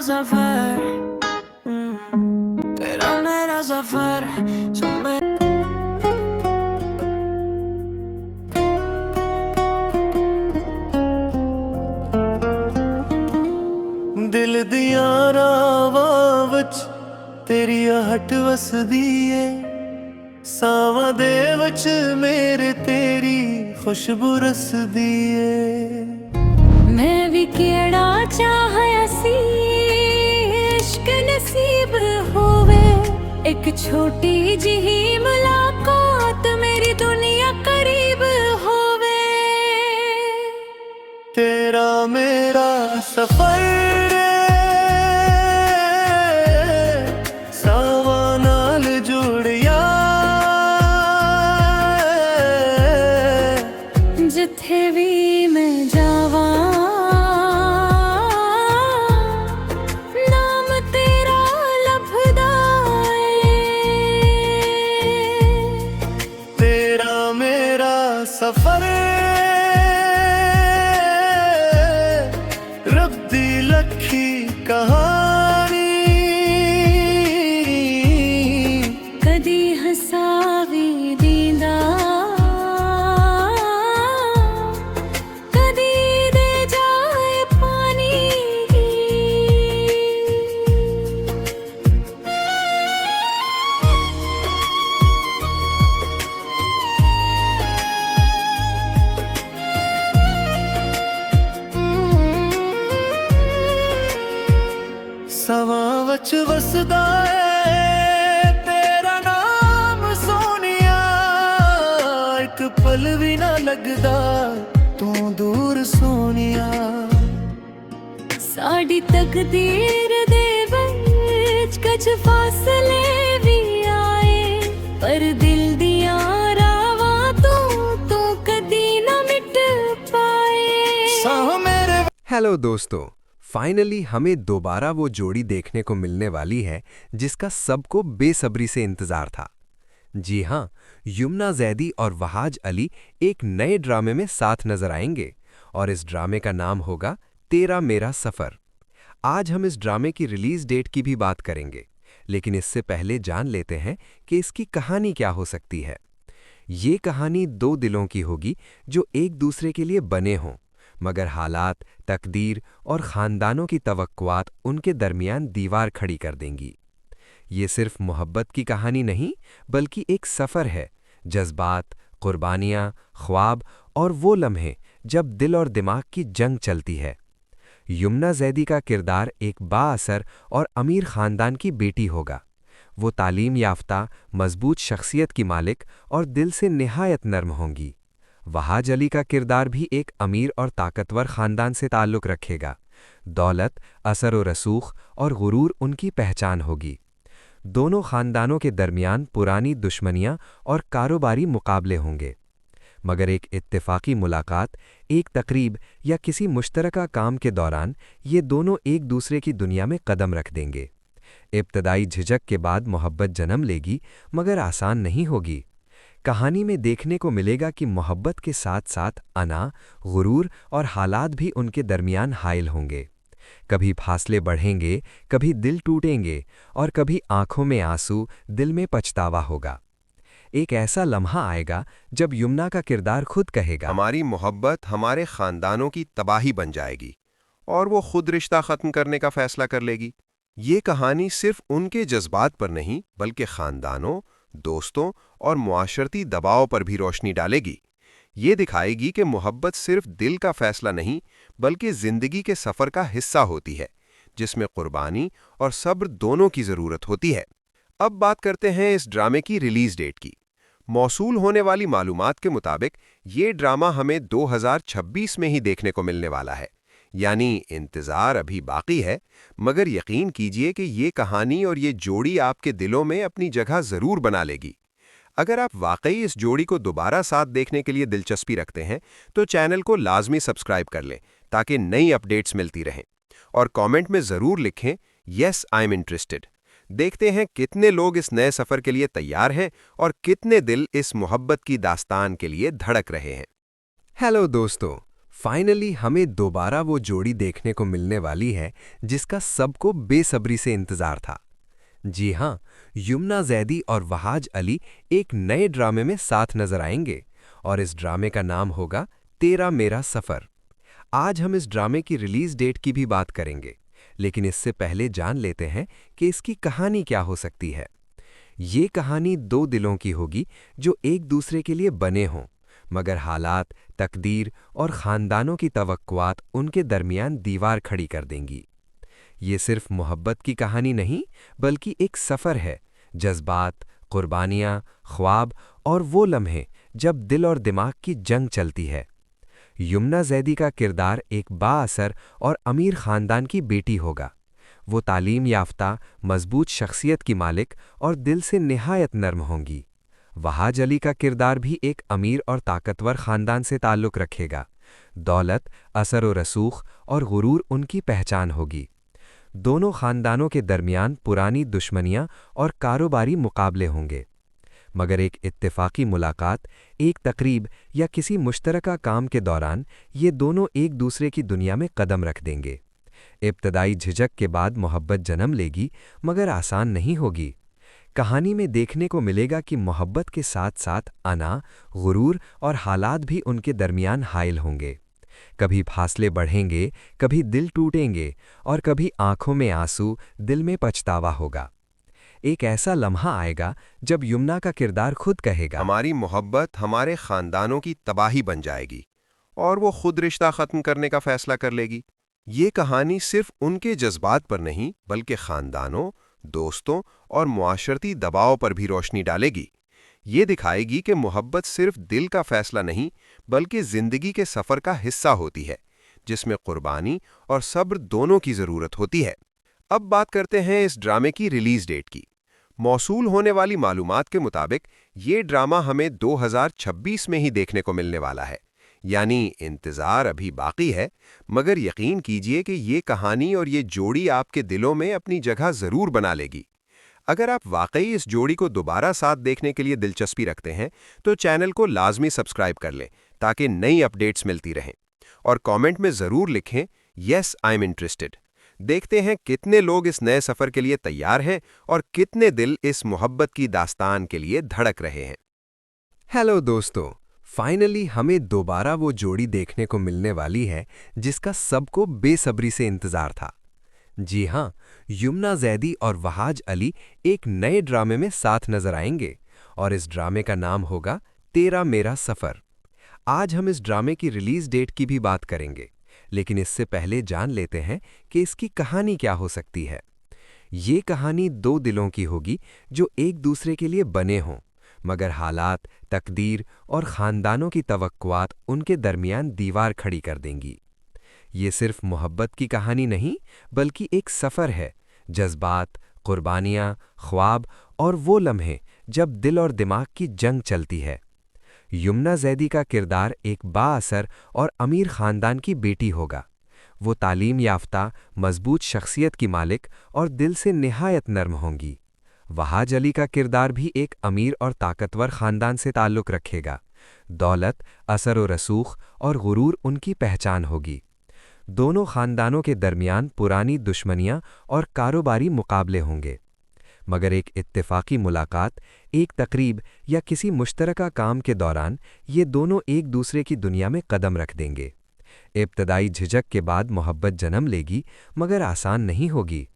सफर तेरा मेरा सफर दिल दिया रावां विच तेरी हट वसदी है सावां दे विच मेरे तेरी खुशबू रसदी है मैं भी केड़ा चाहया सी इश्क नसीब होवे एक छोटी जिही मुलाकात मेरी दुनिया करीब होवे तेरा मेरा सफर सावां नाल जुड़िया जिथे भी मैं जावां नाम तेरा लभदा है तेरा मेरा सफर रब दी लखी कहानी कदी हसावी दींदा कदी दे जाए पानी सवां वच वसदा है तेरा नाम सोनिया एक पल भी ना लगदा तू दूर सोनिया साडी तकदीर दे विच कुछ फासले भी आए पर दिल दियां रावां तू कदी ना मिट पाए हेलो दोस्तों, फाइनली हमें दोबारा वो जोड़ी देखने को मिलने वाली है जिसका सबको बेसब्री से इंतजार था। जी हाँ, यमुना ज़ैदी और वहाज अली एक नए ड्रामे में साथ नजर आएंगे और इस ड्रामे का नाम होगा तेरा मेरा सफ़र। आज हम इस ड्रामे की रिलीज डेट की भी बात करेंगे, लेकिन इससे पहले जान लेते हैं कि इसकी कहानी क्या हो सकती है। ये कहानी दो दिलों की होगी जो एक दूसरे के लिए बने हों, मगर हालात, तकदीर और ख़ानदानों की तवक्कुआत उनके दरमियान दीवार खड़ी कर देंगी। ये सिर्फ मोहब्बत की कहानी नहीं, बल्कि एक सफ़र है, जज्बात, कुर्बानियाँ, ख्वाब और वो लम्हे जब दिल और दिमाग की जंग चलती है। यमुना ज़ैदी का किरदार एक बाअसर और अमीर ख़ानदान की बेटी होगा। वो तालीम याफ्ता, मजबूत शख्सियत की मालिक और दिल से निहायत नर्म होंगी। वहाज अली का किरदार भी एक अमीर और ताकतवर ख़ानदान से ताल्लुक़ रखेगा। दौलत, असर व रसूख और गुरूर उनकी पहचान होगी। दोनों ख़ानदानों के दरमियान पुरानी दुश्मनियाँ और कारोबारी मुकाबले होंगे, मगर एक इत्तेफाकी मुलाकात, एक तकरीब या किसी मुश्तरका काम के दौरान ये दोनों एक दूसरे की दुनिया में कदम रख देंगे। इब्तदाई झिझक के बाद मोहब्बत जन्म लेगी, मगर आसान नहीं होगी। कहानी में देखने को मिलेगा कि मोहब्बत के साथ साथ अना, गुरूर और हालात भी उनके दरमियान हाइल होंगे। कभी फासले बढ़ेंगे, कभी दिल टूटेंगे और कभी आंखों में आंसू, दिल में पछतावा होगा। एक ऐसा लम्हा आएगा जब यमुना का किरदार खुद कहेगा, हमारी मोहब्बत हमारे ख़ानदानों की तबाही बन जाएगी और वो खुद रिश्ता ख़त्म करने का फ़ैसला कर लेगी। ये कहानी सिर्फ उनके जज्बात पर नहीं, बल्कि ख़ानदानों, दोस्तों और मुआशरती दबाव पर भी रोशनी डालेगी। ये दिखाएगी कि मोहब्बत सिर्फ दिल का फ़ैसला नहीं, बल्कि ज़िंदगी के सफ़र का हिस्सा होती है, जिसमें कुर्बानी और सब्र दोनों की ज़रूरत होती है। अब बात करते हैं इस ड्रामे की रिलीज़ डेट की। मौसूल होने वाली मालूमात के मुताबिक ये ड्रामा हमें 2026 में ही देखने को मिलने वाला है, यानी इंतज़ार अभी बाकी है, मगर यकीन कीजिए कि ये कहानी और ये जोड़ी आपके दिलों में अपनी जगह ज़रूर बना लेगी। अगर आप वाकई इस जोड़ी को दोबारा साथ देखने के लिए दिलचस्पी रखते हैं, तो चैनल को लाजमी सब्सक्राइब कर लें ताकि नई अपडेट्स मिलती रहें। और कमेंट में ज़रूर लिखें, येस आई एम इंटरेस्टेड। देखते हैं कितने लोग इस नए सफ़र के लिए तैयार हैं और कितने दिल इस मोहब्बत की दास्तान के लिए धड़क रहे हैं। हेलो दोस्तों, फाइनली हमें दोबारा वो जोड़ी देखने को मिलने वाली है जिसका सबको बेसब्री से इंतजार था। जी हाँ, यमुना जैदी और वहाज अली एक नए ड्रामे में साथ नजर आएंगे और इस ड्रामे का नाम होगा तेरा मेरा सफ़र। आज हम इस ड्रामे की रिलीज डेट की भी बात करेंगे, लेकिन इससे पहले जान लेते हैं कि इसकी कहानी क्या हो सकती है। ये कहानी दो दिलों की होगी जो एक दूसरे के लिए बने हों, मगर हालात, तकदीर और ख़ानदानों की तवक्कुआत उनके दरमियान दीवार खड़ी कर देंगी। ये सिर्फ मोहब्बत की कहानी नहीं, बल्कि एक सफ़र है, जज्बात, कुर्बानियाँ, ख्वाब और वो लम्हे जब दिल और दिमाग की जंग चलती है। यमुना जैदी का किरदार एक बाअसर और अमीर ख़ानदान की बेटी होगा। वो तालीम याफ्ता, मजबूत शख्सियत की मालिक और दिल से निहायत नर्म होंगी। वहाज अली का किरदार भी एक अमीर और ताकतवर ख़ानदान से ताल्लुक़ रखेगा। दौलत, असर व रसूख और गुरूर उनकी पहचान होगी। दोनों ख़ानदानों के दरमियान पुरानी दुश्मनियाँ और कारोबारी मुकाबले होंगे, मगर एक इत्तेफाकी मुलाकात, एक तकरीब या किसी मुश्तरका काम के दौरान ये दोनों एक दूसरे की दुनिया में कदम रख देंगे। इब्तदाई झिझक के बाद मोहब्बत जन्म लेगी, मगर आसान नहीं होगी। कहानी में देखने को मिलेगा कि मोहब्बत के साथ साथ अना, गुरूर और हालात भी उनके दरमियान हाइल होंगे। कभी फासले बढ़ेंगे, कभी दिल टूटेंगे और कभी आंखों में आंसू, दिल में पछतावा होगा। एक ऐसा लम्हा आएगा जब यमुना का किरदार खुद कहेगा, हमारी मोहब्बत हमारे खानदानों की तबाही बन जाएगी, और वो खुद रिश्ता ख़त्म करने का फैसला कर लेगी। ये कहानी सिर्फ उनके जज्बात पर नहीं, बल्कि खानदानों, दोस्तों और मुआशरती दबाव पर भी रोशनी डालेगी। ये दिखाएगी कि मोहब्बत सिर्फ दिल का फैसला नहीं, बल्कि ज़िंदगी के सफ़र का हिस्सा होती है, जिसमें कुर्बानी और सब्र दोनों की ज़रूरत होती है। अब बात करते हैं इस ड्रामे की रिलीज़ डेट की। मौसूल होने वाली मालूमात के मुताबिक ये ड्रामा हमें 2026 में ही देखने को मिलने वाला है, यानी इंतज़ार अभी बाकी है, मगर यकीन कीजिए कि ये कहानी और ये जोड़ी आपके दिलों में अपनी जगह ज़रूर बना लेगी। अगर आप वाकई इस जोड़ी को दोबारा साथ देखने के लिए दिलचस्पी रखते हैं, तो चैनल को लाजमी सब्सक्राइब कर लें ताकि नई अपडेट्स मिलती रहें। और कमेंट में ज़रूर लिखें, यस आई एम इंटरेस्टेड। देखते हैं कितने लोग इस नए सफ़र के लिए तैयार हैं और कितने दिल इस मोहब्बत की दास्तान के लिए धड़क रहे हैं। हेलो दोस्तों, फाइनली हमें दोबारा वो जोड़ी देखने को मिलने वाली है जिसका सबको बेसब्री से इंतजार था। जी हाँ, यमुना जैदी और वहाज अली एक नए ड्रामे में साथ नजर आएंगे और इस ड्रामे का नाम होगा तेरा मेरा सफ़र। आज हम इस ड्रामे की रिलीज डेट की भी बात करेंगे, लेकिन इससे पहले जान लेते हैं कि इसकी कहानी क्या हो सकती है। ये कहानी दो दिलों की होगी जो एक दूसरे के लिए बने हों, मगर हालात, तकदीर और ख़ानदानों की तवक्कुआत उनके दरमियान दीवार खड़ी कर देंगी। ये सिर्फ मोहब्बत की कहानी नहीं, बल्कि एक सफ़र है, जज्बात, कुर्बानियाँ, ख्वाब और वो लम्हे जब दिल और दिमाग की जंग चलती है। यमुना जैदी का किरदार एक बाअसर और अमीर ख़ानदान की बेटी होगा। वो तालीम याफ्ता, मजबूत शख्सियत की मालिक और दिल से निहायत नर्म होंगी। वहाज अली का किरदार भी एक अमीर और ताकतवर ख़ानदान से ताल्लुक़ रखेगा। दौलत, असर व रसूख और गुरूर उनकी पहचान होगी। दोनों ख़ानदानों के दरमियान पुरानी दुश्मनियाँ और कारोबारी मुकाबले होंगे, मगर एक इत्तेफाकी मुलाकात, एक तकरीब या किसी मुश्तरका काम के दौरान ये दोनों एक दूसरे की दुनिया में कदम रख देंगे। इब्तदाई झिझक के बाद मोहब्बत जन्म लेगी, मगर आसान नहीं होगी।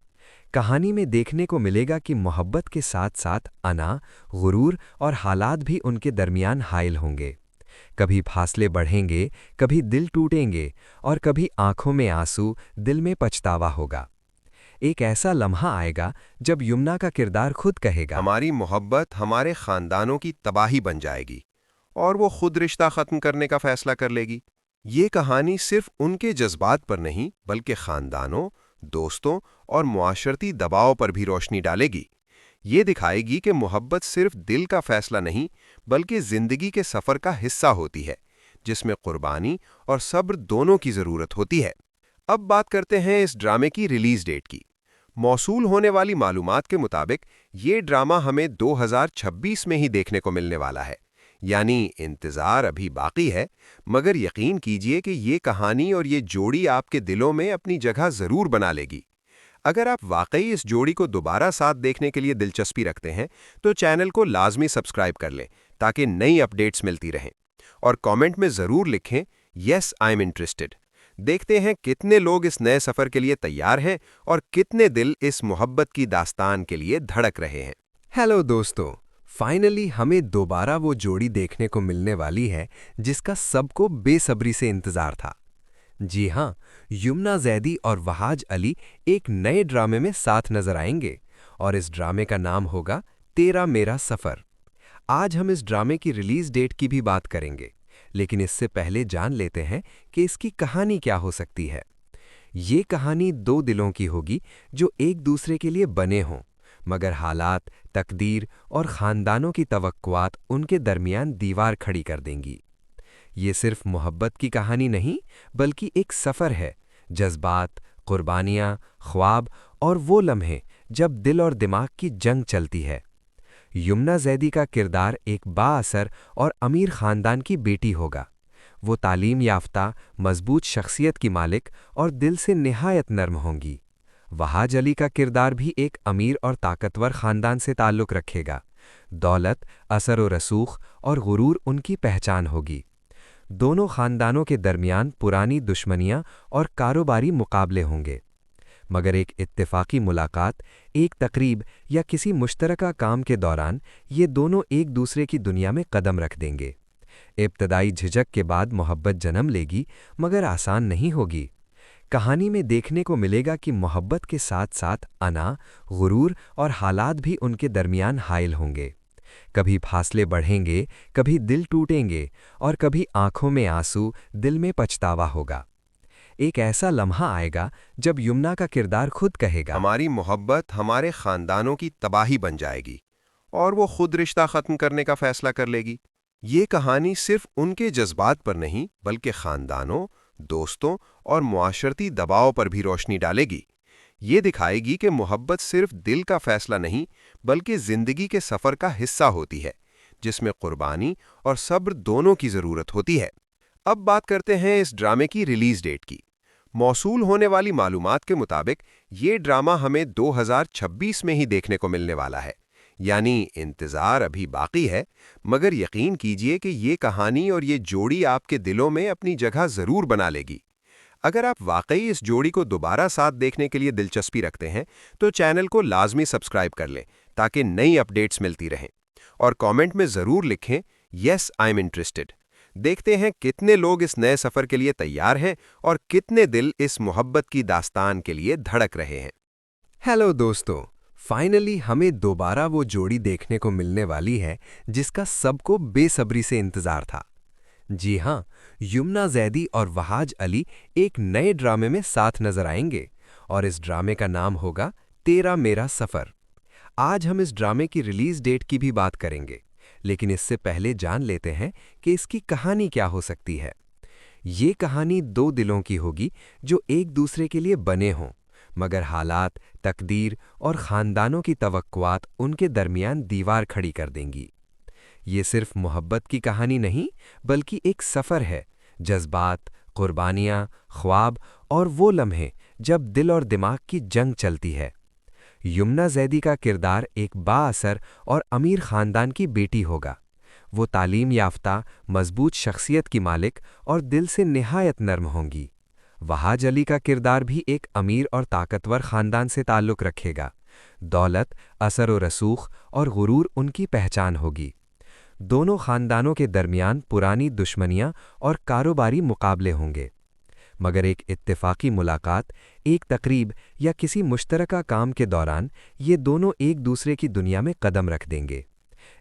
कहानी में देखने को मिलेगा कि मोहब्बत के साथ साथ अना, गुरूर और हालात भी उनके दरमियान हाइल होंगे। कभी फासले बढ़ेंगे, कभी दिल टूटेंगे और कभी आंखों में आंसू, दिल में पछतावा होगा। एक ऐसा लम्हा आएगा जब यमुना का किरदार खुद कहेगा, हमारी मोहब्बत हमारे खानदानों की तबाही बन जाएगी, और वो खुद रिश्ता ख़त्म करने का फैसला कर लेगी। ये कहानी सिर्फ उनके जज्बात पर नहीं, बल्कि खानदानों, दोस्तों और मुआशरती दबाव पर भी रोशनी डालेगी। ये दिखाएगी कि मोहब्बत सिर्फ दिल का फैसला नहीं, बल्कि ज़िंदगी के सफ़र का हिस्सा होती है, जिसमें कुर्बानी और सब्र दोनों की ज़रूरत होती है। अब बात करते हैं इस ड्रामे की रिलीज़ डेट की। मौसूल होने वाली मालूमात के मुताबिक ये ड्रामा हमें 2026 में ही देखने को मिलने वाला है, यानी इंतज़ार अभी बाकी है, मगर यकीन कीजिए कि ये कहानी और ये जोड़ी आपके दिलों में अपनी जगह ज़रूर बना लेगी। अगर आप वाकई इस जोड़ी को दोबारा साथ देखने के लिए दिलचस्पी रखते हैं, तो चैनल को लाजमी सब्सक्राइब कर लें ताकि नई अपडेट्स मिलती रहें। और कमेंट में ज़रूर लिखें, यस आई एम इंटरेस्टेड। देखते हैं कितने लोग इस नए सफ़र के लिए तैयार हैं और कितने दिल इस मोहब्बत की दास्तान के लिए धड़क रहे हैं। हेलो दोस्तों, फाइनली हमें दोबारा वो जोड़ी देखने को मिलने वाली है जिसका सबको बेसब्री से इंतजार था। जी हाँ, यमुना जैदी और वहाज अली एक नए ड्रामे में साथ नजर आएंगे और इस ड्रामे का नाम होगा तेरा मेरा सफ़र। आज हम इस ड्रामे की रिलीज डेट की भी बात करेंगे, लेकिन इससे पहले जान लेते हैं कि इसकी कहानी क्या हो सकती है। ये कहानी दो दिलों की होगी जो एक दूसरे के लिए बने हों, मगर हालात, तकदीर और ख़ानदानों की तवक्कुआत उनके दरमियान दीवार खड़ी कर देंगी। ये सिर्फ मोहब्बत की कहानी नहीं, बल्कि एक सफ़र है, जज्बात, कुर्बानियाँ, ख्वाब और वो लम्हे जब दिल और दिमाग की जंग चलती है। यमुना जैदी का किरदार एक बाअसर और अमीर ख़ानदान की बेटी होगा। वो तालीम याफ्ता, मजबूत शख्सियत की मालिक और दिल से निहायत नर्म होंगी। वहाज अली का किरदार भी एक अमीर और ताकतवर ख़ानदान से ताल्लुक़ रखेगा। दौलत, असर व रसूख और गुरूर उनकी पहचान होगी। दोनों ख़ानदानों के दरमियान पुरानी दुश्मनियाँ और कारोबारी मुकाबले होंगे, मगर एक इत्तेफाकी मुलाकात, एक तकरीब या किसी मुश्तरका काम के दौरान ये दोनों एक दूसरे की दुनिया में कदम रख देंगे। इब्तदाई झिझक के बाद मोहब्बत जन्म लेगी, मगर आसान नहीं होगी। कहानी में देखने को मिलेगा कि मोहब्बत के साथ साथ अना, गुरूर और हालात भी उनके दरमियान हाइल होंगे। कभी फासले बढ़ेंगे, कभी दिल टूटेंगे और कभी आंखों में आंसू, दिल में पछतावा होगा। एक ऐसा लम्हा आएगा जब यमुना का किरदार खुद कहेगा, हमारी मोहब्बत हमारे ख़ानदानों की तबाही बन जाएगी, और वो खुद रिश्ता ख़त्म करने का फ़ैसला कर लेगी। ये कहानी सिर्फ उनके जज्बात पर नहीं, बल्कि ख़ानदानों, दोस्तों और मुआशरती दबाव पर भी रोशनी डालेगी। ये दिखाएगी कि मोहब्बत सिर्फ दिल का फ़ैसला नहीं, बल्कि ज़िंदगी के सफ़र का हिस्सा होती है, जिसमें कुर्बानी और सब्र दोनों की ज़रूरत होती है। अब बात करते हैं इस ड्रामे की रिलीज़ डेट की। मौसूल होने वाली मालूमात के मुताबिक ये ड्रामा हमें 2026 में ही देखने को मिलने वाला है, यानी इंतज़ार अभी बाकी है, मगर यकीन कीजिए कि ये कहानी और ये जोड़ी आपके दिलों में अपनी जगह ज़रूर बना लेगी। अगर आप वाकई इस जोड़ी को दोबारा साथ देखने के लिए दिलचस्पी रखते हैं, तो चैनल को लाजमी सब्सक्राइब कर लें ताकि नई अपडेट्स मिलती रहें। और कमेंट में ज़रूर लिखें, यस आई एम इंटरेस्टेड। देखते हैं कितने लोग इस नए सफ़र के लिए तैयार हैं और कितने दिल इस मोहब्बत की दास्तान के लिए धड़क रहे हैं। हेलो दोस्तों, फाइनली हमें दोबारा वो जोड़ी देखने को मिलने वाली है जिसका सबको बेसब्री से इंतजार था। जी हाँ, यमुना जैदी और वहाज अली एक नए ड्रामे में साथ नजर आएंगे और इस ड्रामे का नाम होगा तेरा मेरा सफ़र। आज हम इस ड्रामे की रिलीज डेट की भी बात करेंगे, लेकिन इससे पहले जान लेते हैं कि इसकी कहानी क्या हो सकती है। ये कहानी दो दिलों की होगी जो एक दूसरे के लिए बने हों, मगर हालात, तकदीर और ख़ानदानों की तवक्कुआत उनके दरमियान दीवार खड़ी कर देंगी। ये सिर्फ मोहब्बत की कहानी नहीं, बल्कि एक सफ़र है, जज्बात, कुर्बानियाँ, ख्वाब और वो लम्हे जब दिल और दिमाग की जंग चलती है। यमुना जैदी का किरदार एक बाअसर और अमीर ख़ानदान की बेटी होगा। वो तालीम याफ्ता, मजबूत शख्सियत की मालिक और दिल से निहायत नर्म होंगी। वहाज अली का किरदार भी एक अमीर और ताकतवर ख़ानदान से ताल्लुक़ रखेगा। दौलत, असर व रसूख और गुरूर उनकी पहचान होगी। दोनों ख़ानदानों के दरमियान पुरानी दुश्मनियाँ और कारोबारी मुकाबले होंगे, मगर एक इत्तेफाकी मुलाकात, एक तकरीब या किसी मुश्तरका काम के दौरान ये दोनों एक दूसरे की दुनिया में कदम रख देंगे।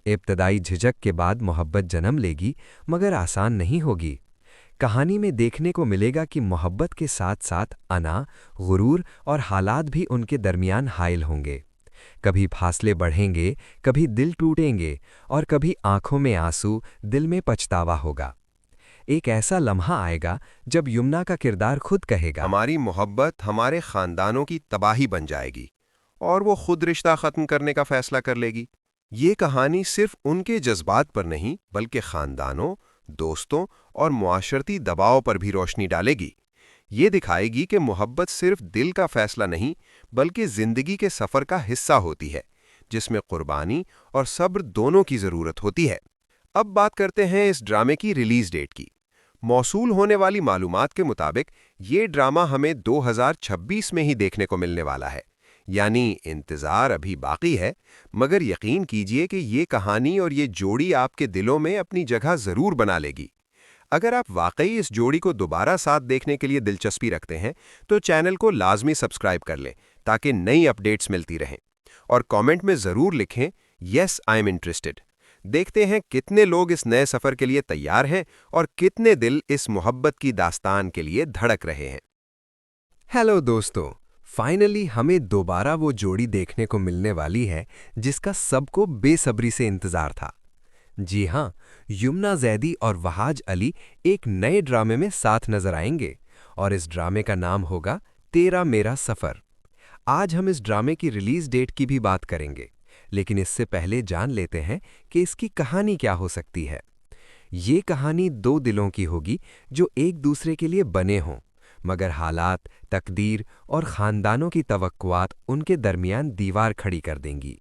इब्तदाई झिझक के बाद मोहब्बत जन्म लेगी, मगर आसान नहीं होगी। कहानी में देखने को मिलेगा कि मोहब्बत के साथ साथ अना, गुरूर और हालात भी उनके दरमियान हाइल होंगे। कभी फासले बढ़ेंगे, कभी दिल टूटेंगे और कभी आंखों में आंसू, दिल में पछतावा होगा। एक ऐसा लम्हा आएगा जब यमुना का किरदार खुद कहेगा, हमारी मोहब्बत हमारे ख़ानदानों की तबाही बन जाएगी, और वो खुद रिश्ता ख़त्म करने का फ़ैसला कर लेगी। ये कहानी सिर्फ उनके जज्बात पर नहीं बल्कि खानदानों, दोस्तों और मुआशरती दबाव पर भी रोशनी डालेगी। ये दिखाएगी कि मोहब्बत सिर्फ दिल का फैसला नहीं बल्कि जिंदगी के सफ़र का हिस्सा होती है, जिसमें कुर्बानी और सब्र दोनों की ज़रूरत होती है। अब बात करते हैं इस ड्रामे की रिलीज़ डेट की। मौसूल होने वाली मालूमात के मुताबिक ये ड्रामा हमें 2026 में ही देखने को मिलने वाला है। यानी इंतज़ार अभी बाकी है, मगर यकीन कीजिए कि ये कहानी और ये जोड़ी आपके दिलों में अपनी जगह ज़रूर बना लेगी। अगर आप वाकई इस जोड़ी को दोबारा साथ देखने के लिए दिलचस्पी रखते हैं तो चैनल को लाजमी सब्सक्राइब कर लें ताकि नई अपडेट्स मिलती रहें। और कमेंट में ज़रूर लिखें, यस आई एम इंटरेस्टेड। देखते हैं कितने लोग इस नए सफ़र के लिए तैयार हैं और कितने दिल इस मोहब्बत की दास्तान के लिए धड़क रहे हैं। हेलो दोस्तों, फाइनली हमें दोबारा वो जोड़ी देखने को मिलने वाली है जिसका सबको बेसब्री से इंतजार था। जी हाँ, यमुना जैदी और वहाज अली एक नए ड्रामे में साथ नजर आएंगे और इस ड्रामे का नाम होगा तेरा मेरा सफ़र। आज हम इस ड्रामे की रिलीज डेट की भी बात करेंगे, लेकिन इससे पहले जान लेते हैं कि इसकी कहानी क्या हो सकती है। ये कहानी दो दिलों की होगी जो एक दूसरे के लिए बने हों, मगर हालात, तकदीर और ख़ानदानों की तवक्कुआत उनके दरमियान दीवार खड़ी कर देंगी।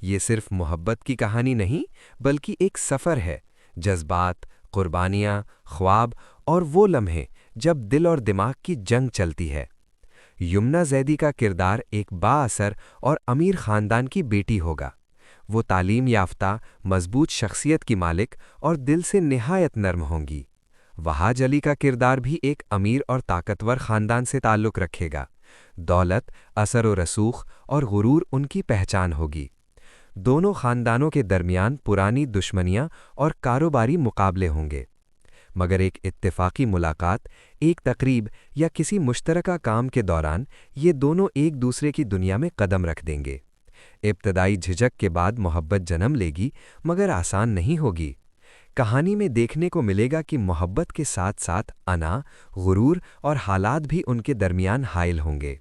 ये सिर्फ मोहब्बत की कहानी नहीं बल्कि एक सफ़र है, जज्बात, कुर्बानियाँ, ख्वाब और वो लम्हे जब दिल और दिमाग की जंग चलती है। यमुना जैदी का किरदार एक बाअसर और अमीर ख़ानदान की बेटी होगा। वो तालीम याफ्ता, मजबूत शख्सियत की मालिक और दिल से निहायत नर्म होंगी। वहाज अली का किरदार भी एक अमीर और ताकतवर ख़ानदान से ताल्लुक़ रखेगा। दौलत, असर व रसूख और गुरूर उनकी पहचान होगी। दोनों ख़ानदानों के दरमियान पुरानी दुश्मनियाँ और कारोबारी मुकाबले होंगे, मगर एक इत्तेफाकी मुलाकात, एक तकरीब या किसी मुश्तरका काम के दौरान ये दोनों एक दूसरे की दुनिया में कदम रख देंगे। इब्तदाई झिझक के बाद मोहब्बत जन्म लेगी, मगर आसान नहीं होगी। कहानी में देखने को मिलेगा कि मोहब्बत के साथ साथ अना, गुरूर और हालात भी उनके दरमियान हाइल होंगे।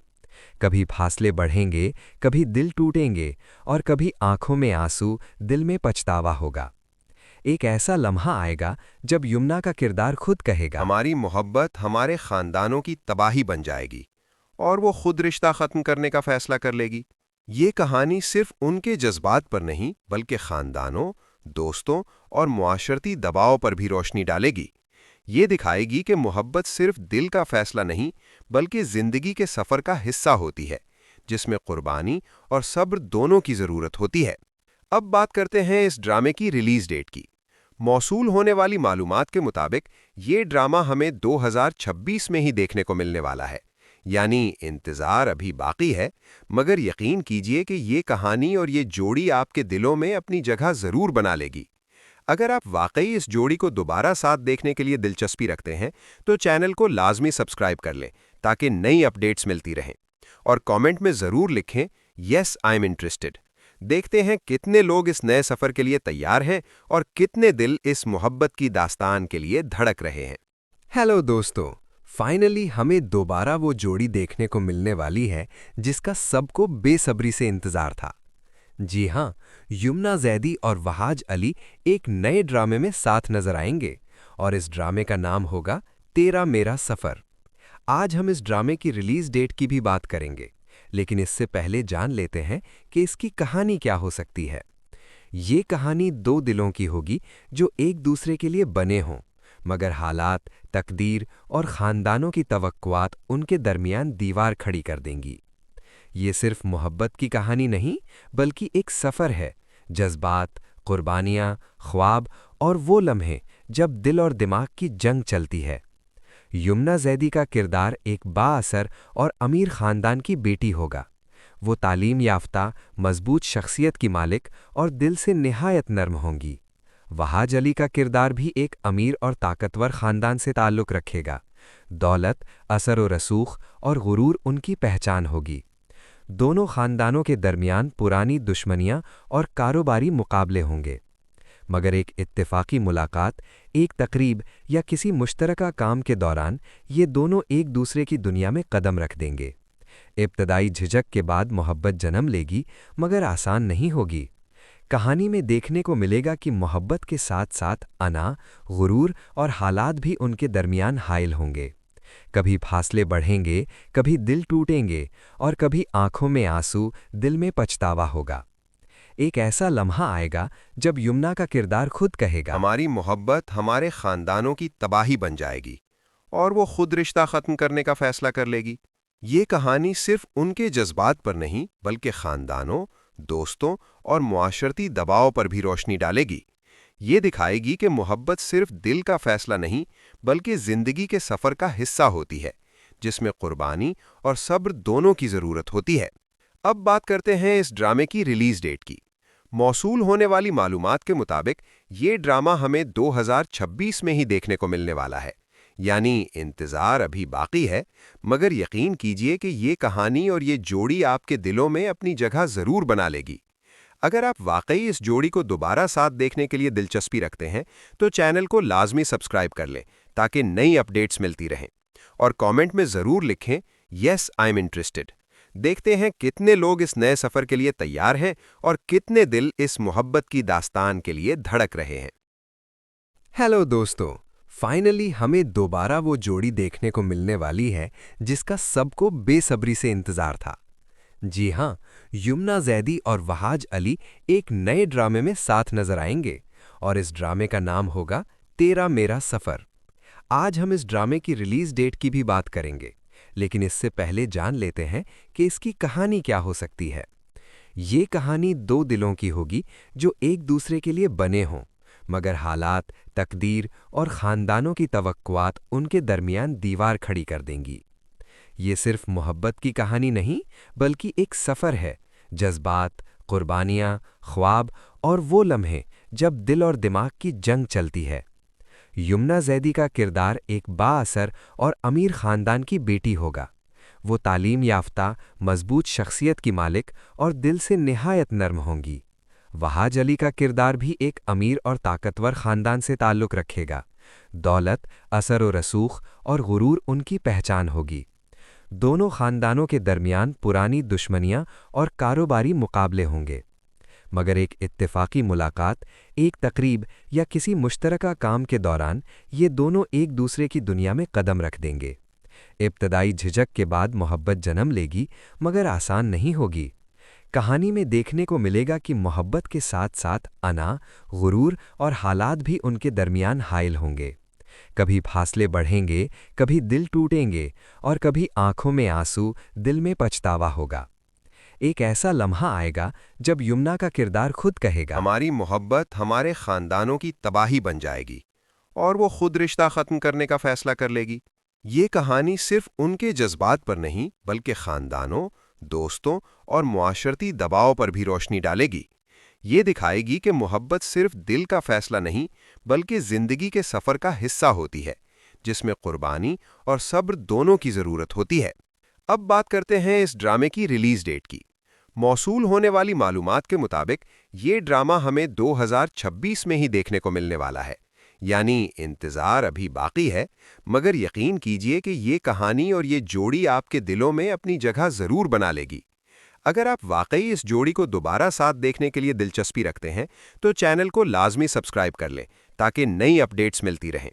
कभी फासले बढ़ेंगे, कभी दिल टूटेंगे और कभी आंखों में आंसू, दिल में पछतावा होगा। एक ऐसा लम्हा आएगा जब यमुना का किरदार खुद कहेगा, हमारी मोहब्बत हमारे खानदानों की तबाही बन जाएगी, और वो खुद रिश्ता ख़त्म करने का फैसला कर लेगी। ये कहानी सिर्फ उनके जज्बात पर नहीं बल्कि खानदानों, दोस्तों और मुआशरती दबाव पर भी रोशनी डालेगी। ये दिखाएगी कि मोहब्बत सिर्फ दिल का फैसला नहीं बल्कि जिंदगी के सफ़र का हिस्सा होती है, जिसमें कुर्बानी और सब्र दोनों की ज़रूरत होती है। अब बात करते हैं इस ड्रामे की रिलीज़ डेट की। मौसूल होने वाली मालूमात के मुताबिक ये ड्रामा हमें 2026 में ही देखने को मिलने वाला है। यानी इंतज़ार अभी बाकी है, मगर यकीन कीजिए कि ये कहानी और ये जोड़ी आपके दिलों में अपनी जगह ज़रूर बना लेगी। अगर आप वाकई इस जोड़ी को दोबारा साथ देखने के लिए दिलचस्पी रखते हैं तो चैनल को लाजमी सब्सक्राइब कर लें ताकि नई अपडेट्स मिलती रहें। और कमेंट में ज़रूर लिखें, यस आई एम इंटरेस्टेड। देखते हैं कितने लोग इस नए सफ़र के लिए तैयार हैं और कितने दिल इस मोहब्बत की दास्तान के लिए धड़क रहे हैं। हेलो दोस्तों, फाइनली हमें दोबारा वो जोड़ी देखने को मिलने वाली है जिसका सबको बेसब्री से इंतजार था। जी हाँ, यमुना जैदी और वहाज अली एक नए ड्रामे में साथ नजर आएंगे और इस ड्रामे का नाम होगा तेरा मेरा सफ़र। आज हम इस ड्रामे की रिलीज डेट की भी बात करेंगे, लेकिन इससे पहले जान लेते हैं कि इसकी कहानी क्या हो सकती है। ये कहानी दो दिलों की होगी जो एक दूसरे के लिए बने हों, मगर हालात, तकदीर और ख़ानदानों की तवक्कुआत उनके दरमियान दीवार खड़ी कर देंगी। ये सिर्फ मोहब्बत की कहानी नहीं बल्कि एक सफ़र है, जज्बात, कुर्बानियाँ, ख्वाब और वो लम्हे जब दिल और दिमाग की जंग चलती है। यमुना जैदी का किरदार एक बाअसर और अमीर ख़ानदान की बेटी होगा। वो तालीम याफ्ता, मजबूत शख्सियत की मालिक और दिल से निहायत नर्म होंगी। वहाज अली का किरदार भी एक अमीर और ताकतवर ख़ानदान से ताल्लुक़ रखेगा। दौलत, असर व रसूख और गुरूर उनकी पहचान होगी। दोनों ख़ानदानों के दरमियान पुरानी दुश्मनियाँ और कारोबारी मुकाबले होंगे, मगर एक इत्तेफाकी मुलाकात, एक तकरीब या किसी मुश्तरका काम के दौरान ये दोनों एक दूसरे की दुनिया में कदम रख देंगे। इब्तदाई झिझक के बाद मोहब्बत जन्म लेगी, मगर आसान नहीं होगी। कहानी में देखने को मिलेगा कि मोहब्बत के साथ साथ अना, गुरूर और हालात भी उनके दरमियान हाइल होंगे। कभी फासले बढ़ेंगे, कभी दिल टूटेंगे और कभी आंखों में आंसू, दिल में पछतावा होगा। एक ऐसा लम्हा आएगा जब यमुना का किरदार खुद कहेगा, हमारी मोहब्बत हमारे खानदानों की तबाही बन जाएगी और वो खुद रिश्ता खत्म करने का फैसला कर लेगी। ये कहानी सिर्फ उनके जज्बात पर नहीं बल्कि खानदानों, दोस्तों और मुआशरती दबाव पर भी रोशनी डालेगी। ये दिखाएगी कि मोहब्बत सिर्फ दिल का फैसला नहीं बल्कि जिंदगी के सफ़र का हिस्सा होती है, जिसमें कुर्बानी और सब्र दोनों की ज़रूरत होती है। अब बात करते हैं इस ड्रामे की रिलीज़ डेट की। मौसूल होने वाली मालूमात के मुताबिक ये ड्रामा हमें 2026 में ही देखने को मिलने वाला है। यानी इंतज़ार अभी बाकी है, मगर यकीन कीजिए कि ये कहानी और ये जोड़ी आपके दिलों में अपनी जगह ज़रूर बना लेगी। अगर आप वाकई इस जोड़ी को दोबारा साथ देखने के लिए दिलचस्पी रखते हैं तो चैनल को लाजमी सब्सक्राइब कर लें ताकि नई अपडेट्स मिलती रहें। और कमेंट में ज़रूर लिखें, यस आई एम इंटरेस्टेड। देखते हैं कितने लोग इस नए सफ़र के लिए तैयार हैं और कितने दिल इस मोहब्बत की दास्तान के लिए धड़क रहे हैं। हेलो दोस्तों, फाइनली हमें दोबारा वो जोड़ी देखने को मिलने वाली है जिसका सबको बेसब्री से इंतजार था। जी हां, यमुना जैदी और वहाज अली एक नए ड्रामे में साथ नजर आएंगे और इस ड्रामे का नाम होगा तेरा मेरा सफ़र। आज हम इस ड्रामे की रिलीज डेट की भी बात करेंगे, लेकिन इससे पहले जान लेते हैं कि इसकी कहानी क्या हो सकती है। ये कहानी दो दिलों की होगी जो एक दूसरे के लिए बने हों, मगर हालात, तकदीर और ख़ानदानों की तवक्कुआत उनके दरमियान दीवार खड़ी कर देंगी। ये सिर्फ मोहब्बत की कहानी नहीं बल्कि एक सफ़र है, जज्बात, कुर्बानियाँ, ख्वाब और वो लम्हे जब दिल और दिमाग की जंग चलती है। यमुना जैदी का किरदार एक बाअसर और अमीर ख़ानदान की बेटी होगा। वो तालीम याफ्ता, मजबूत शख्सियत की मालिक और दिल से निहायत नर्म होंगी। वहाज अली का किरदार भी एक अमीर और ताकतवर ख़ानदान से ताल्लुक़ रखेगा। दौलत, असर व रसूख और गुरूर उनकी पहचान होगी। दोनों ख़ानदानों के दरमियान पुरानी दुश्मनियाँ और कारोबारी मुकाबले होंगे, मगर एक इत्तेफाकी मुलाकात, एक तकरीब या किसी मुश्तरका काम के दौरान ये दोनों एक दूसरे की दुनिया में कदम रख देंगे। इब्तदाई झिझक के बाद मोहब्बत जन्म लेगी, मगर आसान नहीं होगी। कहानी में देखने को मिलेगा कि मोहब्बत के साथ साथ अना, गुरूर और हालात भी उनके दरमियान हाइल होंगे। कभी फासले बढ़ेंगे, कभी दिल टूटेंगे और कभी आंखों में आंसू, दिल में पछतावा होगा। एक ऐसा लम्हा आएगा जब यमुना का किरदार खुद कहेगा, हमारी मोहब्बत हमारे खानदानों की तबाही बन जाएगी और वो खुद रिश्ता खत्म करने का फैसला कर लेगी। ये कहानी सिर्फ उनके जज्बात पर नहीं बल्कि खानदानों, दोस्तों और मुआशरती दबाव पर भी रोशनी डालेगी। ये दिखाएगी कि मोहब्बत सिर्फ दिल का फैसला नहीं बल्कि जिंदगी के सफ़र का हिस्सा होती है, जिसमें कुर्बानी और सब्र दोनों की ज़रूरत होती है। अब बात करते हैं इस ड्रामे की रिलीज़ डेट की। मौसूल होने वाली मालूमात के मुताबिक ये ड्रामा हमें 2026 में ही देखने को मिलने वाला है। यानी इंतज़ार अभी बाकी है, मगर यकीन कीजिए कि ये कहानी और ये जोड़ी आपके दिलों में अपनी जगह ज़रूर बना लेगी। अगर आप वाकई इस जोड़ी को दोबारा साथ देखने के लिए दिलचस्पी रखते हैं तो चैनल को लाजमी सब्सक्राइब कर लें ताकि नई अपडेट्स मिलती रहें।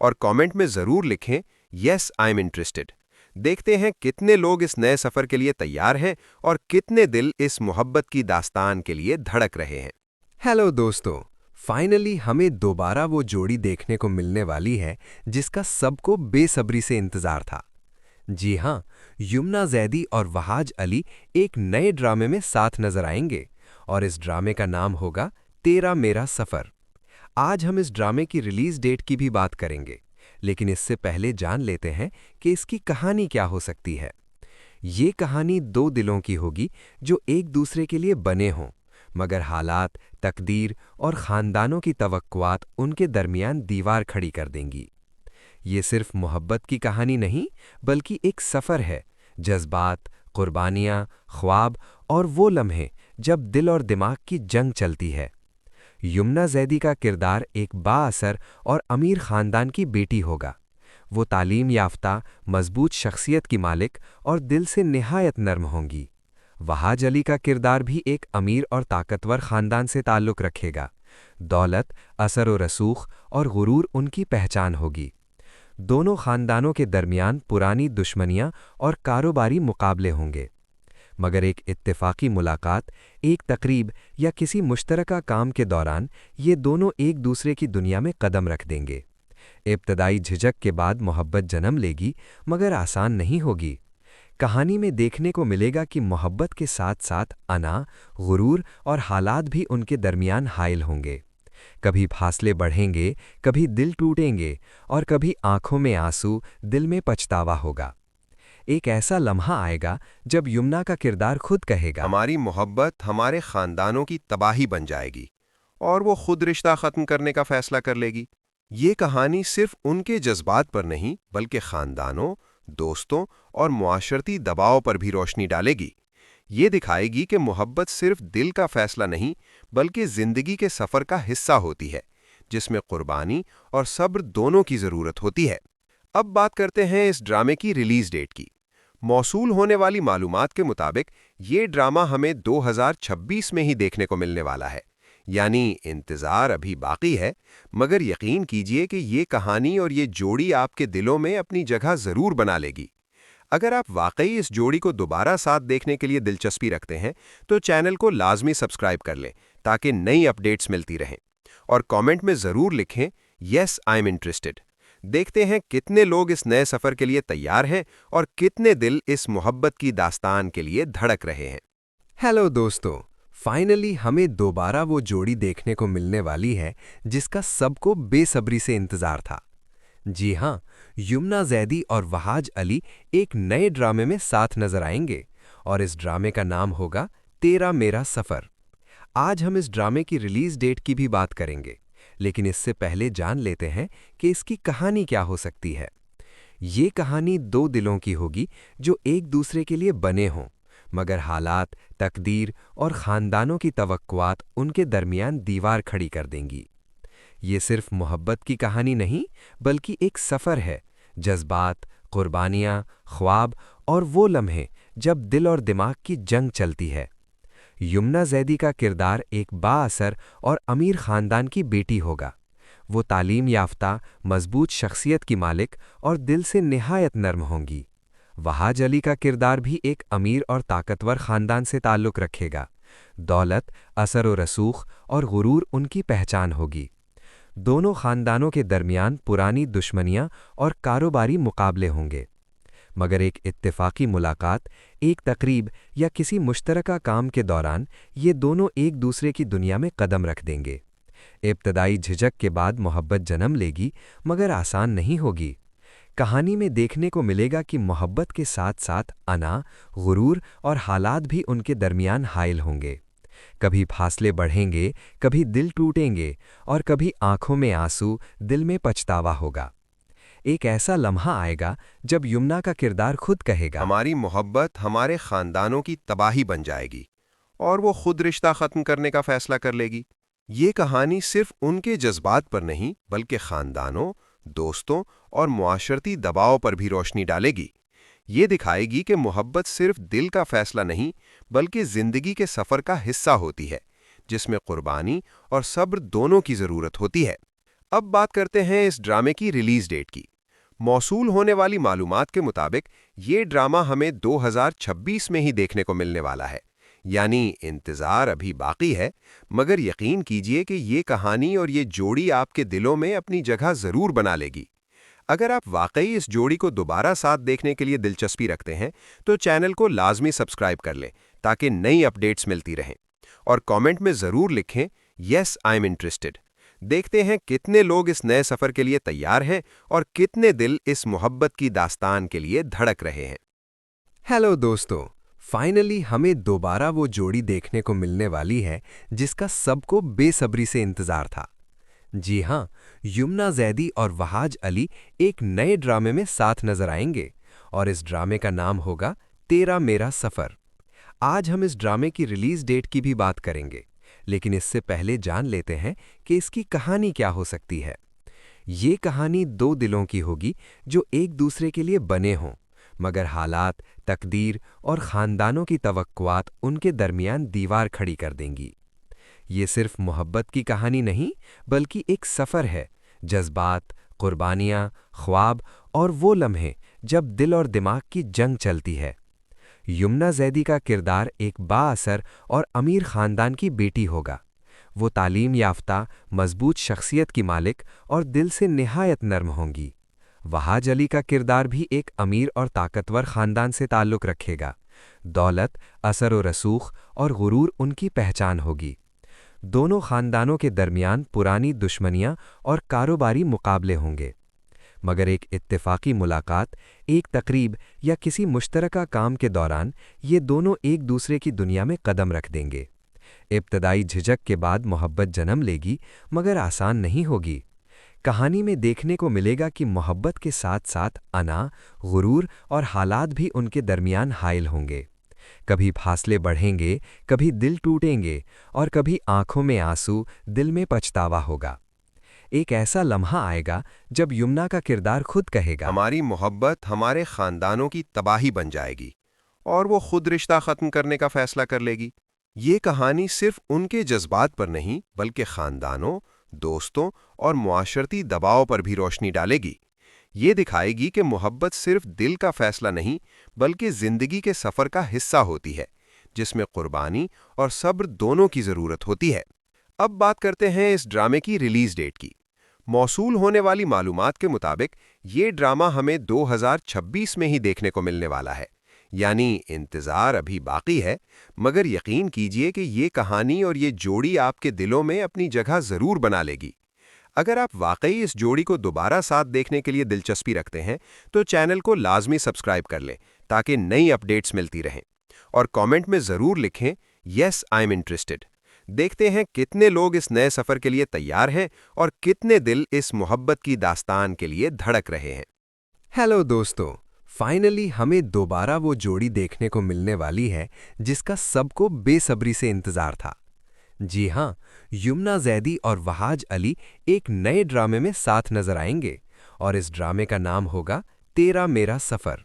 और कमेंट में ज़रूर लिखें, यस आई एम इंटरेस्टेड। देखते हैं कितने लोग इस नए सफ़र के लिए तैयार हैं और कितने दिल इस मोहब्बत की दास्तान के लिए धड़क रहे हैं। हेलो दोस्तों, फाइनली हमें दोबारा वो जोड़ी देखने को मिलने वाली है जिसका सबको बेसब्री से इंतजार था। जी हां, यमुना जैदी और वहाज अली एक नए ड्रामे में साथ नजर आएंगे और इस ड्रामे का नाम होगा तेरा मेरा सफ़र। आज हम इस ड्रामे की रिलीज डेट की भी बात करेंगे, लेकिन इससे पहले जान लेते हैं कि इसकी कहानी क्या हो सकती है। ये कहानी दो दिलों की होगी जो एक दूसरे के लिए बने हों, मगर हालात, तकदीर और ख़ानदानों की तवक्कुआत उनके दरमियान दीवार खड़ी कर देंगी। ये सिर्फ मोहब्बत की कहानी नहीं बल्कि एक सफ़र है, जज्बात, कुर्बानियाँ, ख्वाब और वो लम्हे जब दिल और दिमाग की जंग चलती है। यमुना जैदी का किरदार एक बाअसर और अमीर ख़ानदान की बेटी होगा। वो तालीम याफ्ता, मजबूत शख्सियत की मालिक और दिल से निहायत नर्म होंगी। वहाज अली का किरदार भी एक अमीर और ताकतवर खानदान से ताल्लुक़ रखेगा। दौलत, असर व रसूख और गुरूर उनकी पहचान होगी। दोनों खानदानों के दरमियान पुरानी दुश्मनियां और कारोबारी मुकाबले होंगे, मगर एक इत्तेफाकी मुलाकात, एक तकरीब या किसी मुश्तरका काम के दौरान ये दोनों एक दूसरे की दुनिया में कदम रख देंगे। इब्तदाई झिझक के बाद मोहब्बत जन्म लेगी, मगर आसान नहीं होगी। कहानी में देखने को मिलेगा कि मोहब्बत के साथ साथ अना, गुरूर और हालात भी उनके दरमियान हाइल होंगे। कभी फासले बढ़ेंगे, कभी दिल टूटेंगे और कभी आंखों में आंसू, दिल में पछतावा होगा। एक ऐसा लम्हा आएगा जब यमुना का किरदार खुद कहेगा, हमारी मोहब्बत हमारे खानदानों की तबाही बन जाएगी, और वो खुद रिश्ता खत्म करने का फैसला कर लेगी। ये कहानी सिर्फ उनके जज्बात पर नहीं बल्कि खानदानों, दोस्तों और मुआशरती दबाव पर भी रोशनी डालेगी। ये दिखाएगी कि मोहब्बत सिर्फ दिल का फैसला नहीं बल्कि जिंदगी के सफ़र का हिस्सा होती है, जिसमें कुर्बानी और सब्र दोनों की ज़रूरत होती है। अब बात करते हैं इस ड्रामे की रिलीज़ डेट की। मौसूल होने वाली मालूमात के मुताबिक ये ड्रामा हमें 2026 में ही देखने को मिलने वाला है, यानी इंतज़ार अभी बाकी है, मगर यकीन कीजिए कि ये कहानी और ये जोड़ी आपके दिलों में अपनी जगह ज़रूर बना लेगी। अगर आप वाकई इस जोड़ी को दोबारा साथ देखने के लिए दिलचस्पी रखते हैं तो चैनल को लाजमी सब्सक्राइब कर लें ताकि नई अपडेट्स मिलती रहें, और कमेंट में ज़रूर लिखें, यस आई एम इंटरेस्टेड। देखते हैं कितने लोग इस नए सफ़र के लिए तैयार हैं और कितने दिल इस मोहब्बत की दास्तान के लिए धड़क रहे हैं। हेलो दोस्तों, फाइनली हमें दोबारा वो जोड़ी देखने को मिलने वाली है जिसका सबको बेसब्री से इंतज़ार था। जी हाँ, यमुना ज़ैदी और वहाज अली एक नए ड्रामे में साथ नजर आएंगे और इस ड्रामे का नाम होगा तेरा मेरा सफ़र। आज हम इस ड्रामे की रिलीज़ डेट की भी बात करेंगे, लेकिन इससे पहले जान लेते हैं कि इसकी कहानी क्या हो सकती है। ये कहानी दो दिलों की होगी जो एक दूसरे के लिए बने हों, मगर हालात, तकदीर और ख़ानदानों की तवक्कुआत उनके दरमियान दीवार खड़ी कर देंगी। ये सिर्फ मोहब्बत की कहानी नहीं बल्कि एक सफ़र है, जज्बात, कुर्बानियाँ, ख्वाब और वो लम्हे जब दिल और दिमाग की जंग चलती है। यमुना ज़ैदी का किरदार एक बाअसर और अमीर ख़ानदान की बेटी होगा। वो तालीम याफ्ता, मजबूत शख्सियत की मालिक और दिल से निहायत नर्म होंगी। वहाज अली का किरदार भी एक अमीर और ताकतवर ख़ानदान से ताल्लुक़ रखेगा। दौलत, असर व रसूख और गुरूर उनकी पहचान होगी। दोनों ख़ानदानों के दरमियान पुरानी दुश्मनियां और कारोबारी मुकाबले होंगे, मगर एक इत्तेफाकी मुलाकात, एक तकरीब या किसी मुश्तरका काम के दौरान ये दोनों एक दूसरे की दुनिया में कदम रख देंगे। इब्तदाई झिझक के बाद मोहब्बत जन्म लेगी, मगर आसान नहीं होगी। कहानी में देखने को मिलेगा कि मोहब्बत के साथ साथ अना, गुरूर और हालात भी उनके दरमियान हाइल होंगे। कभी फासले बढ़ेंगे, कभी दिल टूटेंगे और कभी आंखों में आंसू, दिल में पछतावा होगा। एक ऐसा लम्हा आएगा जब यमुना का किरदार खुद कहेगा, हमारी मोहब्बत हमारे खानदानों की तबाही बन जाएगी, और वो खुद रिश्ता खत्म करने का फैसला कर लेगी। ये कहानी सिर्फ उनके जज्बात पर नहीं बल्कि खानदानों, दोस्तों और मुआशरती दबाव पर भी रोशनी डालेगी। ये दिखाएगी कि मोहब्बत सिर्फ दिल का फैसला नहीं बल्कि जिंदगी के सफ़र का हिस्सा होती है, जिसमें कुर्बानी और सब्र दोनों की ज़रूरत होती है। अब बात करते हैं इस ड्रामे की रिलीज़ डेट की। मौसूल होने वाली मालूमात के मुताबिक ये ड्रामा हमें 2026 में ही देखने को मिलने वाला है, यानी इंतज़ार अभी बाकी है, मगर यकीन कीजिए कि ये कहानी और ये जोड़ी आपके दिलों में अपनी जगह ज़रूर बना लेगी। अगर आप वाकई इस जोड़ी को दोबारा साथ देखने के लिए दिलचस्पी रखते हैं तो चैनल को लाजमी सब्सक्राइब कर लें ताकि नई अपडेट्स मिलती रहें, और कमेंट में ज़रूर लिखें, यस आई एम इंटरेस्टेड। देखते हैं कितने लोग इस नए सफ़र के लिए तैयार हैं और कितने दिल इस मोहब्बत की दास्तान के लिए धड़क रहे हैं। हेलो दोस्तों, फाइनली हमें दोबारा वो जोड़ी देखने को मिलने वाली है जिसका सबको बेसब्री से इंतज़ार था। जी हाँ, यमुना ज़ैदी और वहाज अली एक नए ड्रामे में साथ नजर आएंगे और इस ड्रामे का नाम होगा तेरा मेरा सफ़र। आज हम इस ड्रामे की रिलीज़ डेट की भी बात करेंगे, लेकिन इससे पहले जान लेते हैं कि इसकी कहानी क्या हो सकती है। ये कहानी दो दिलों की होगी जो एक दूसरे के लिए बने हों, मगर हालात, तकदीर और ख़ानदानों की तवक्कुआत उनके दरमियान दीवार खड़ी कर देंगी। ये सिर्फ मोहब्बत की कहानी नहीं, बल्कि एक सफ़र है, जज्बात, कुर्बानियाँ, ख्वाब और वो लम्हे जब दिल और दिमाग की जंग चलती है। यमुना ज़ैदी का किरदार एक बाअसर और अमीर ख़ानदान की बेटी होगा। वो तालीम याफ्ता, मजबूत शख्सियत की मालिक और दिल से निहायत नर्म होंगी। वहाज अली का किरदार भी एक अमीर और ताकतवर ख़ानदान से ताल्लुक़ रखेगा। दौलत, असर व रसूख और गुरूर उनकी पहचान होगी। दोनों ख़ानदानों के दरमियान पुरानी दुश्मनियाँ और कारोबारी मुकाबले होंगे, मगर एक इत्तेफाकी मुलाकात, एक तकरीब या किसी मुश्तरका काम के दौरान ये दोनों एक दूसरे की दुनिया में कदम रख देंगे। इब्तदाई झिझक के बाद मोहब्बत जन्म लेगी, मगर आसान नहीं होगी। कहानी में देखने को मिलेगा कि मोहब्बत के साथ साथ अना, गुरूर और हालात भी उनके दरमियान हाइल होंगे। कभी फासले बढ़ेंगे, कभी दिल टूटेंगे और कभी आंखों में आंसू, दिल में पछतावा होगा। एक ऐसा लम्हा आएगा जब यमुना का किरदार खुद कहेगा, हमारी मोहब्बत हमारे खानदानों की तबाही बन जाएगी और वो खुद रिश्ता ख़त्म करने का फैसला कर लेगी। ये कहानी सिर्फ उनके जज्बात पर नहीं, बल्कि खानदानों, दोस्तों और मुआशरती दबाव पर भी रोशनी डालेगी। ये दिखाएगी कि मोहब्बत सिर्फ दिल का फैसला नहीं, बल्कि ज़िंदगी के सफ़र का हिस्सा होती है, जिसमें कुर्बानी और सब्र दोनों की ज़रूरत होती है। अब बात करते हैं इस ड्रामे की रिलीज़ डेट की। मौसूल होने वाली मालूमात के मुताबिक ये ड्रामा हमें 2026 में ही देखने को मिलने वाला है, यानी इंतज़ार अभी बाकी है, मगर यकीन कीजिए कि ये कहानी और ये जोड़ी आपके दिलों में अपनी जगह ज़रूर बना लेगी। अगर आप वाकई इस जोड़ी को दोबारा साथ देखने के लिए दिलचस्पी रखते हैं, तो चैनल को लाजमी सब्सक्राइब कर लें ताकि नई अपडेट्स मिलती रहें। और कमेंट में ज़रूर लिखें, येस आई एम इंटरेस्टेड। देखते हैं कितने लोग इस नए सफ़र के लिए तैयार हैं और कितने दिल इस मोहब्बत की दास्तान के लिए धड़क रहे हैं। हेलो दोस्तों, फाइनली हमें दोबारा वो जोड़ी देखने को मिलने वाली है जिसका सबको बेसब्री से इंतज़ार था। जी हाँ, यमुना ज़ैदी और वहाज अली एक नए ड्रामे में साथ नजर आएंगे और इस ड्रामे का नाम होगा तेरा मेरा सफ़र।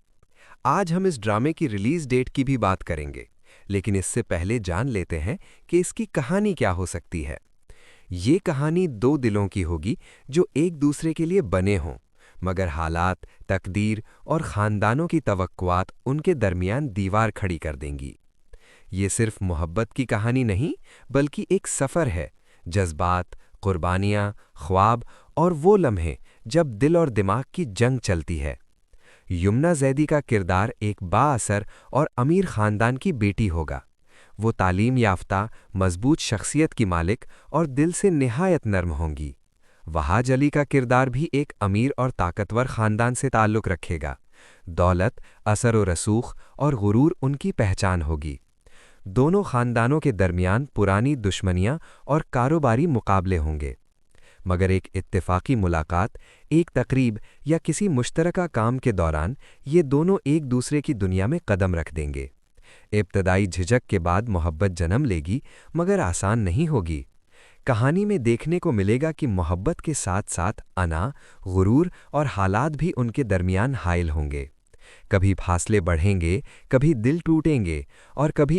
आज हम इस ड्रामे की रिलीज़ डेट की भी बात करेंगे, लेकिन इससे पहले जान लेते हैं कि इसकी कहानी क्या हो सकती है। ये कहानी दो दिलों की होगी जो एक दूसरे के लिए बने हों, मगर हालात, तकदीर और ख़ानदानों की तवक्कुआत उनके दरमियान दीवार खड़ी कर देंगी। ये सिर्फ मोहब्बत की कहानी नहीं, बल्कि एक सफ़र है, जज्बात, कुर्बानियाँ, ख्वाब और वो लम्हे जब दिल और दिमाग की जंग चलती है। यमुना ज़ैदी का किरदार एक बाअसर और अमीर ख़ानदान की बेटी होगा। वो तालीम याफ्ता, मजबूत शख्सियत की मालिक और दिल से निहायत नर्म होंगी। वहाज अली का किरदार भी एक अमीर और ताकतवर ख़ानदान से ताल्लुक़ रखेगा। दौलत, असर व रसूख और गुरूर उनकी पहचान होगी। दोनों ख़ानदानों के दरमियान पुरानी दुश्मनियाँ और कारोबारी मुकाबले होंगे, मगर एक इत्तेफाकी मुलाकात, एक तकरीब या किसी मुश्तरका काम के दौरान ये दोनों एक दूसरे की दुनिया में कदम रख देंगे। इब्तदाई झिझक के बाद मोहब्बत जन्म लेगी, मगर आसान नहीं होगी। कहानी में देखने को मिलेगा कि मोहब्बत के साथ साथ अना, गुरूर और हालात भी उनके दरमियान हाइल होंगे। कभी फासले बढ़ेंगे, कभी दिल टूटेंगे और कभी